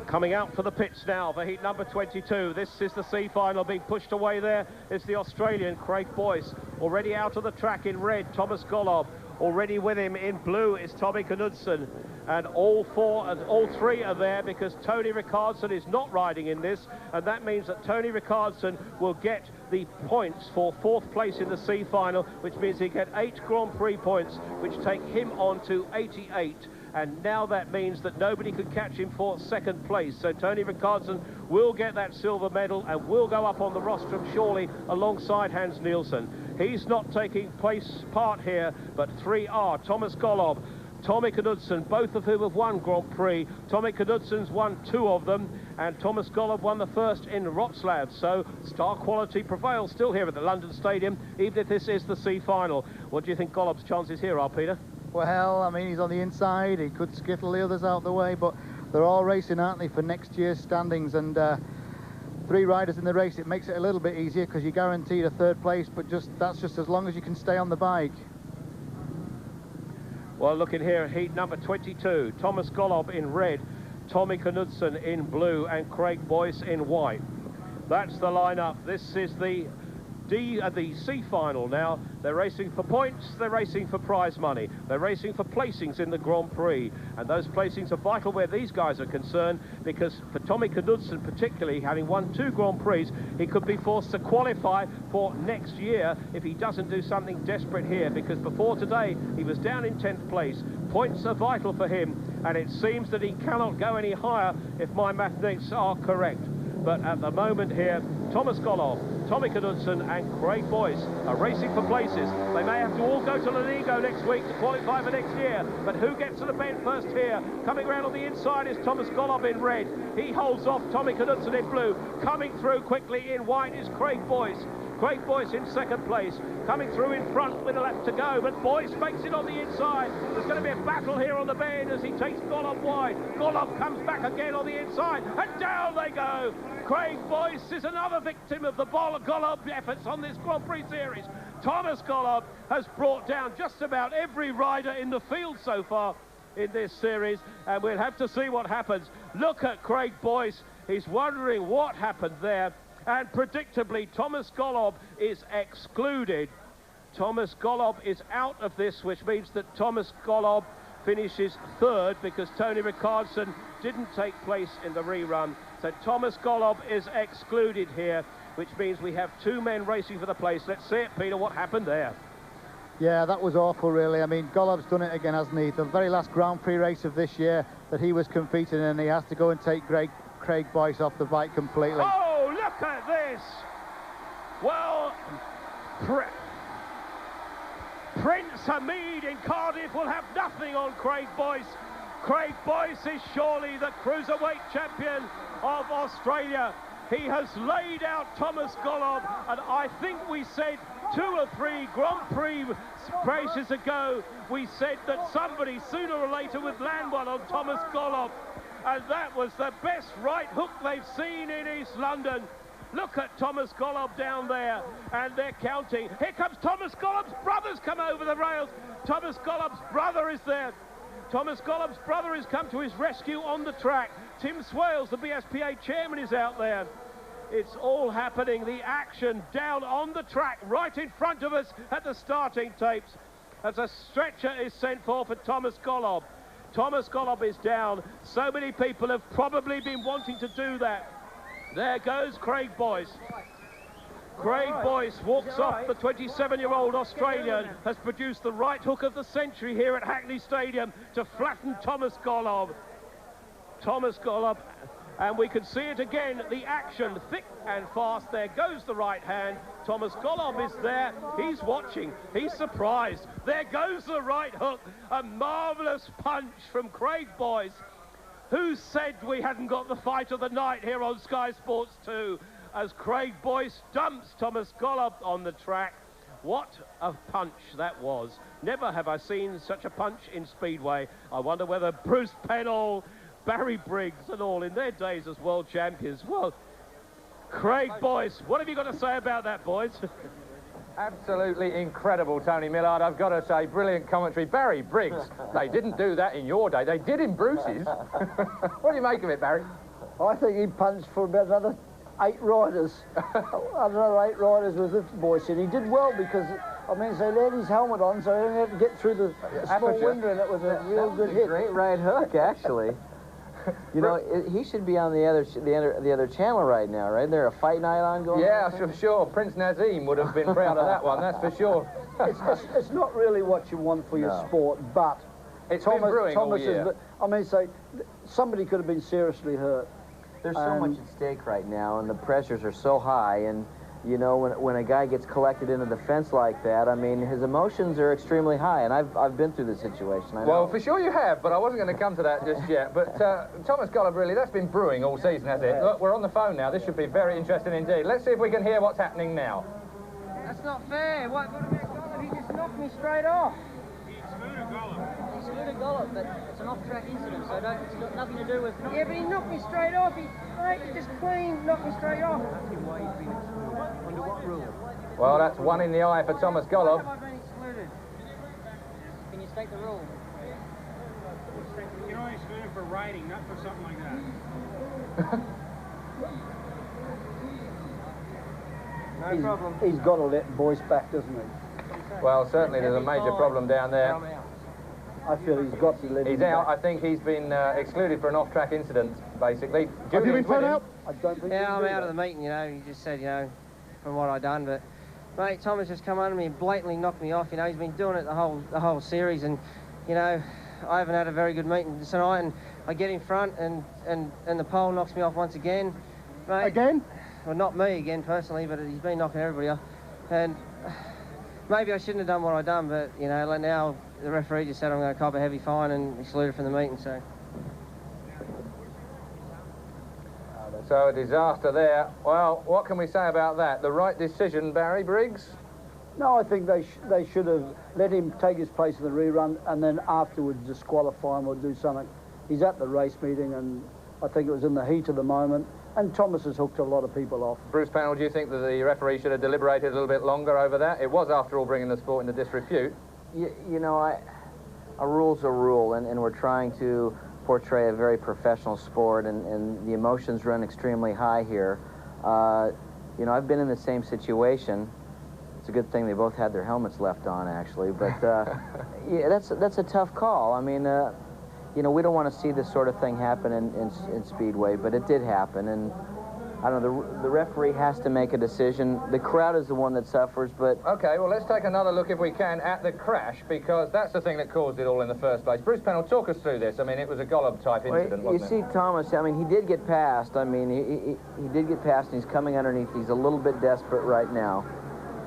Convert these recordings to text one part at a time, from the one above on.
Coming out for the pits now for heat number 22. This is the C final. Being pushed away there is the Australian Craig Boyce. Already out of the track in red, Tomasz Gollob. Already with him in blue is Tommy Knudsen. And all three are there because Tony Rickardsson is not riding in this, and that means that Tony Rickardsson will get the points for 4th place in the C final, which means he get 8 Grand Prix points, which take him on to 88. And now that means that nobody could catch him for 2nd place. So Tony Rickardsson will get that silver medal and will go up on the rostrum surely alongside Hans Nielsen. He's not taking part here, but 3 are. Tomasz Gollob, Tommy Knudsen, both of whom have won Grand Prix. Tommy Knudsen's won 2 of them, and Tomasz Gollob won the first in Wroclaw. So star quality prevails still here at the London Stadium, even if this is the C final. What do you think Gollob's chances here are, Peter? Well, I mean, he's on the inside. He could skittle the others out the way, but they're all racing, aren't they, for next year's standings? And 3 riders in the race, it makes it a little bit easier because you're guaranteed a 3rd place, but that's just as long as you can stay on the bike. Well, looking here at heat number 22, Tomasz Gollob in red, Tommy Knudsen in blue, and Craig Boyce in white. That's the lineup. This is the C final now. They're racing for points, they're racing for prize money, they're racing for placings in the Grand Prix, and those placings are vital where these guys are concerned, because for Tommy Knudsen particularly, having won 2 Grand Prix, he could be forced to qualify for next year if he doesn't do something desperate here, because before today he was down in 10th place. Points are vital for him, and it seems that he cannot go any higher if my mathematics are correct. But at the moment here, Tomasz Gollob, Tommy Knudsen and Craig Boyce are racing for places. They may have to all go to Lanigo next week to qualify for next year, but who gets to the bend first here? Coming around on the inside is Tomasz Gollob in red. He holds off Tommy Knudsen in blue. Coming through quickly in white is Craig Boyce. Craig Boyce in 2nd place, coming through in front with a lap to go, but Boyce makes it on the inside. There's going to be a battle here on the bend as he takes Gollob wide. Gollob comes back again on the inside, and down they go. Craig Boyce is another victim of the Gollob efforts on this Grand Prix series. Tomasz Gollob has brought down just about every rider in the field so far in this series, and we'll have to see what happens. Look at Craig Boyce. He's wondering what happened there. And predictably, Tomasz Gollob is excluded. Tomasz Gollob is out of this, which means that Tomasz Gollob finishes 3rd because Tony Rickardsson didn't take place in the rerun. So Tomasz Gollob is excluded here, which means we have 2 men racing for the place. Let's see it, Peter, what happened there? Yeah, that was awful, really. I mean, Gollob's done it again, hasn't he? The very last Grand Prix race of this year that he was competing in, he has to go and take Craig Boyce off the bike completely. Oh, look at this! Well, Prince Hamid in Cardiff will have nothing on Craig Boyce. Craig Boyce is surely the cruiserweight champion of Australia. He has laid out Tomasz Gollob, and I think we said 2 or 3 Grand Prix races ago, we said that somebody sooner or later would land one on Tomasz Gollob, and that was the best right hook they've seen in East London. Look at Tomasz Gollob down there, and they're counting. Here comes Tomasz Gollob's brother's come over the rails. Tomasz Gollob's brother is there. Tomasz Gollob's brother has come to his rescue on the track. Tim Swales, the BSPA chairman, is out there. It's all happening. The action down on the track, right in front of us at the starting tapes, as a stretcher is sent for Tomasz Gollob. Tomasz Gollob is down. So many people have probably been wanting to do that. There goes Craig Boyce. Craig Boyce walks off. The 27-year-old Australian has produced the right hook of the century here at Hackney Stadium to flatten Tomasz Gollob. Tomasz Gollob, and we can see it again, the action, thick and fast. There goes the right hand. Tomasz Gollob is there. He's watching. He's surprised. There goes the right hook. A marvellous punch from Craig Boyce. Who said we hadn't got the fight of the night here on Sky Sports 2? As Craig Boyce dumps Tomasz Gollob on the track. What a punch that was. Never have I seen such a punch in Speedway. I wonder whether Bruce Pennell, Barry Briggs and all in their days as world champions. Well, Craig Boyce, what have you got to say about that, boys? Absolutely incredible, Tony Millard. I've got to say, brilliant commentary. Barry Briggs, they didn't do that in your day. They did in Bruce's. What do you make of it, Barry? I think he punched for about another 8 riders. Another 8 riders with this Boyce, and he did well because, I mean, so he had his helmet on, so he had to get through the small window, and it was a real good hit. Great right hook, actually. You know, he should be on the other channel right now, right? There a fight night on going? Yeah, sure. Prince Nazim would have been proud of that one, that's for sure. It's not really what you want for your sport, but it's been brewing all year. I mean, so somebody could have been seriously hurt. There's so much at stake right now, and the pressures are so high, and you know, when a guy gets collected into the fence like that, I mean, his emotions are extremely high, and I've been through this situation. I know. Well, for sure you have, but I wasn't going to come to that just yet. But Tomasz Gollob, really, that's been brewing all season, has it? Look, we're on the phone now. This should be very interesting indeed. Let's see if we can hear what's happening now. That's not fair. What about Gollob? He just knocked me straight off. He excluded Gollob, but it's an off-track incident, so it's got nothing to do with... Yeah, but he knocked me straight off. He just clean knocked me straight off. Why he's been excluded. Under what rule? Well, that's one in the eye for Tomasz Gollob. Why have I been excluded? Can you state the rule? You're only excluded for riding, not for something like that. No problem. He's got to let Boyce back, doesn't he? Well, certainly there's a major problem down there. I feel he's got to let him He's out. back. I think he's been excluded for an off-track incident, basically. Have you been thrown out? I don't think Yeah, I'm out of the meeting, you know. You just said, you know, from what I done, but mate, Tomasz just come under me and blatantly knocked me off. You know, he's been doing it the whole series, and you know, I haven't had a very good meeting tonight, and I get in front, and the pole knocks me off once again. Mate, Again? Well, not me again personally, but he's been knocking everybody off, and maybe I shouldn't have done what I done, but you know, like now the referee just said I'm going to cop a heavy fine and excluded from the meeting, so. So a disaster there. Well, what can we say about that? The right decision, Barry Briggs? No, I think they should have let him take his place in the rerun and then afterwards disqualify him or do something. He's at the race meeting, and I think it was in the heat of the moment, and Tomasz has hooked a lot of people off. Bruce Panel, do you think that the referee should have deliberated a little bit longer over that? It was, after all, bringing the sport into disrepute. You know, a rule's a rule, and we're trying to portray a very professional sport, and the emotions run extremely high here. You know, I've been in the same situation. It's a good thing they both had their helmets left on, actually, but yeah, that's a tough call. I mean, you know, we don't want to see this sort of thing happen in Speedway, but it did happen, and I don't know, the referee has to make a decision. The crowd is the one that suffers, but... OK, well, let's take another look, if we can, at the crash, because that's the thing that caused it all in the first place. Bruce Pennell, talk us through this. I mean, it was a Gollob-type incident, wasn't it? You see, Tomasz, I mean, he did get past. I mean, he did get past, and he's coming underneath. He's a little bit desperate right now,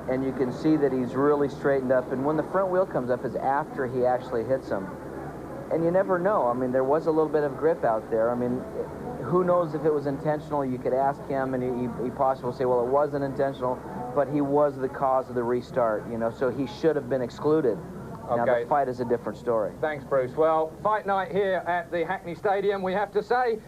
and you can see that he's really straightened up, and when the front wheel comes up is after he actually hits him. And you never know. I mean, there was a little bit of grip out there. I mean, who knows if it was intentional? You could ask him, and he possibly say, well, it wasn't intentional, but he was the cause of the restart, you know, so he should have been excluded. Okay. Now, the fight is a different story. Thanks, Bruce. Well, fight night here at the Hackney Stadium, we have to say,